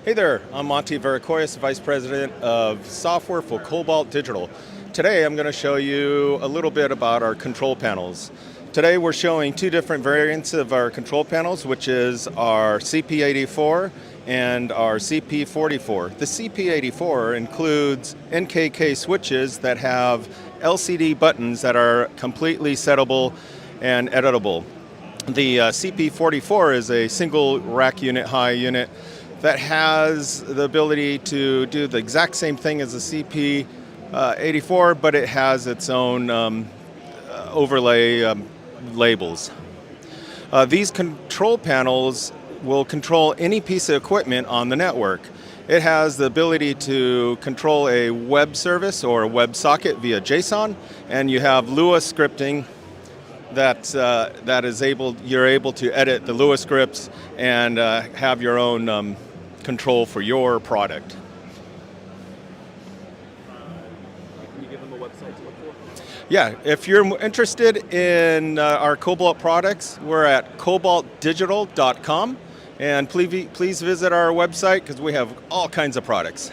Hey there, I'm Monty Vericoyas, Vice President of Software for Cobalt Digital. Today I'm going to show you a little bit about our control panels. Today we're showing two different variants of our control panels, which is our CP-84 and our CP-44. The CP-84 includes NKK switches that have LCD buttons that are completely settable and editable. The CP-44 is a single rack unit, high unit, that has the ability to do the exact same thing as the CP-84, but it has its own overlay labels. These control panels will control any piece of equipment on the network. It has the ability to control a web service or a web socket via JSON, and you have Lua scripting you're able to edit the Lua scripts and have your own control for your product. Can you give them a website to look for? Yeah, if you're interested in our Cobalt products, we're at cobaltdigital.com, and please visit our website because we have all kinds of products.